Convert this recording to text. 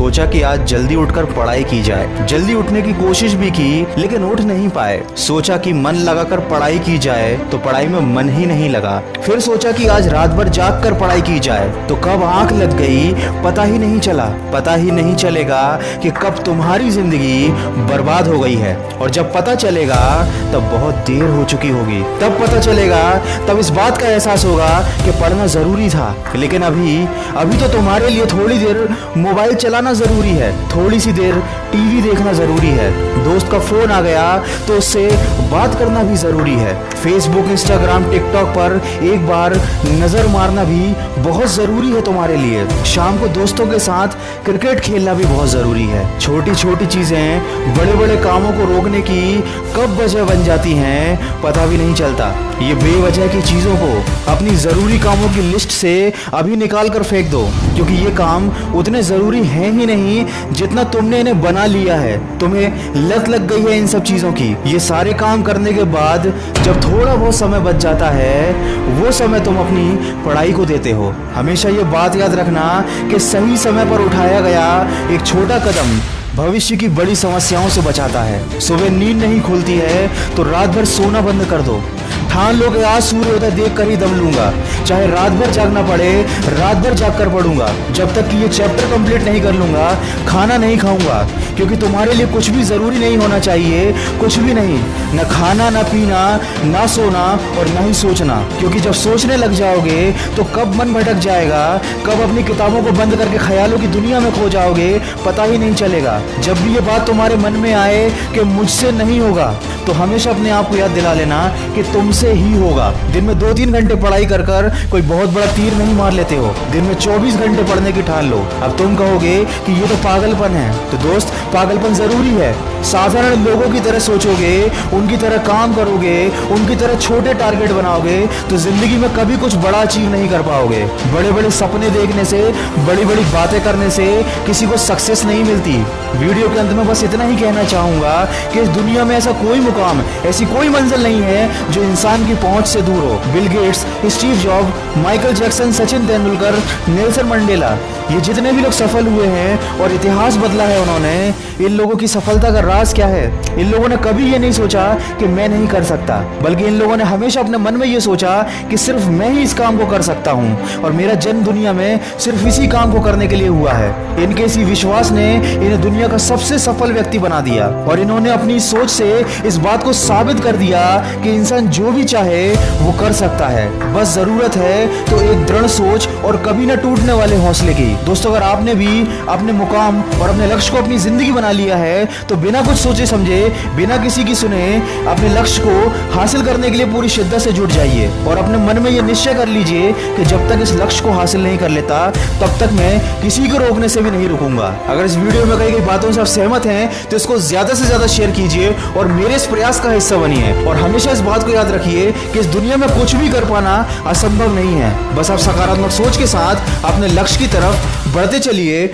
सोचा कि आज जल्दी उठकर पढ़ाई की जाए। जल्दी उठने की कोशिश भी की लेकिन उठ नहीं पाए। सोचा कि मन लगाकर पढ़ाई की जाए तो पढ़ाई में मन ही नहीं लगा। फिर सोचा कि आज रात भर जाग कर पढ़ाई की जाए तो कब आंख लग गई पता ही नहीं चला। पता ही नहीं चलेगा कि कब तुम्हारी जिंदगी बर्बाद हो गई है, और जब पता चलेगा तब बहुत देर हो चुकी होगी। तब पता चलेगा, तब इस बात का एहसास होगा कि पढ़ना जरूरी था। लेकिन अभी तो तुम्हारे लिए थोड़ी देर मोबाइल चलाना जरूरी है, थोड़ी सी देर टीवी देखना जरूरी है, दोस्त का फोन आ गया तो उससे बात करना भी जरूरी है, फेसबुक इंस्टाग्राम टिकटॉक पर एक बार नजर मारना भी बहुत जरूरी है तुम्हारे लिए। शाम को दोस्तों के साथ क्रिकेट खेलना भी बहुत जरूरी है। छोटी छोटी चीजें बड़े बड़े कामों को रोकने की कब वजह बन जाती हैं पता भी नहीं चलता। ये बेवजह की चीजों को अपनी जरूरी कामों की लिस्ट से अभी निकाल कर फेंक दो, क्योंकि ये काम उतने जरूरी हैं ही नहीं जितना तुमने इन्हें बना लिया है। तुम्हें लत लग गई है इन सब चीजों की। ये सारे काम करने के बाद जब थोड़ा बहुत समय बच जाता है वो समय तुम अपनी पढ़ाई को देते हो। हमेशा ये बात याद रखना कि सही समय पर उठाया गया एक छोटा कदम भविष्य की बड़ी समस्याओं से बचाता है। सुबह नींद नहीं खुलती है तो रात भर सोना बंद कर दो। ठान लो कि आज सूर्योदय देख कर ही दम लूंगा, चाहे रात भर जागना पड़े रात भर जाग कर पढ़ूंगा। जब तक कि ये चैप्टर कंप्लीट नहीं कर लूंगा खाना नहीं खाऊंगा, क्योंकि तुम्हारे लिए कुछ भी जरूरी नहीं होना चाहिए, कुछ भी नहीं, न खाना न पीना ना सोना और न ही सोचना। क्योंकि जब सोचने लग जाओगे तो कब मन भटक जाएगा, कब अपनी किताबों को बंद करके ख्यालों की दुनिया में खो जाओगे पता ही नहीं चलेगा। जब भी ये बात तुम्हारे मन में आए कि मुझसे नहीं होगा तो हमेशा अपने आप को याद दिला लेना कि तुमसे ही होगा। दिन में 2-3 घंटे पढ़ाई कर कर कोई बहुत बड़ा तीर नहीं मार लेते हो। दिन में 24 घंटे पढ़ने की ठान लो। अब तुम कहोगे कि ये तो पागलपन है, तो दोस्त पागलपन जरूरी है। साधारण लोगों की तरह सोचोगे, उनकी तरह काम करोगे, उनकी तरह छोटे टारगेट बनाओगे तो जिंदगी में कभी कुछ बड़ा अचीव नहीं कर पाओगे। बड़े बड़े सपने देखने से, बड़ी बड़ी बातें करने से किसी को सक्सेस नहीं मिलती। वीडियो के अंत में बस इतना ही कहना चाहूंगा कि इस दुनिया में ऐसा कोई मुकाम, ऐसी कोई मंजिल नहीं है जो इंसान की पहुंच से दूर हो। Bill Gates, Steve job, Michael Jackson, Sachin Tendulkar, Nelson Mandela, ये जितने भी लोग सफल हुए हैं और इतिहास बदला है उन्होंने, इन लोगों की सफलता का राज क्या है? इन लोगों ने कभी ये नहीं सोचा कि मैं नहीं कर सकता, बल्कि इन लोगों ने हमेशा अपने मन में ये सोचा कि सिर्फ मैं ही इस काम को कर सकता हूँ और मेरा जन्म दुनिया में सिर्फ इसी काम को करने के लिए हुआ है। इनके इसी विश्वास ने इन्हें दुनिया का सबसे सफल व्यक्ति बना दिया और इन्होंने अपनी सोच से इस बात को साबित कर दिया कि इंसान जो भी चाहे वो कर सकता है। बस जरूरत है तो एक दृढ़ सोच और कभी न टूटने वाले हौसले की। दोस्तों, अगर आपने भी अपने मुकाम और अपने लक्ष्य को अपनी जिंदगी बना लिया है तो बिना कुछ सोचे समझे, बिना किसी की सुने, अपने लक्ष्य को हासिल करने के लिए पूरी शिद्दत से जुट जाइए और अपने मन में ये निश्चय कर लीजिए कि जब तक इस लक्ष्य को हासिल नहीं कर लेता तब तक मैं किसी को रोकने से भी नहीं रुकूंगा। अगर इस वीडियो में कही गई बातों से आप सहमत हैं तो इसको ज्यादा से ज्यादा शेयर कीजिए और मेरे इस प्रयास का हिस्सा बनिए। और हमेशा इस बात को याद रखिए कि इस दुनिया में कुछ भी कर पाना असंभव नहीं है। बस आप सकारात्मक सोच के साथ अपने लक्ष्य की तरफ बढ़ते चलिए।